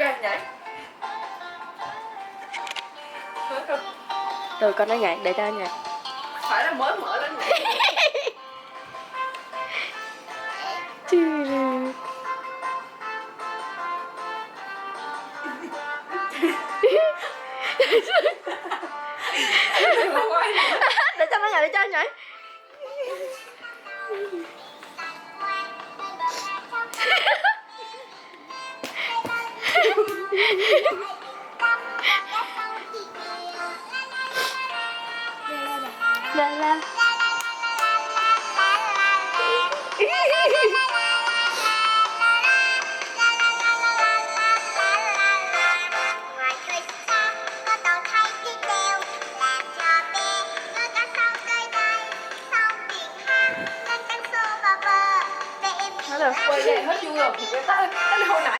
Ra nhảy. Rồi con nó nhảy, để cho anh nhảy. Phải là mới mở lên nhảy. Để cho nó nhảy, để cho anh nhảy. La la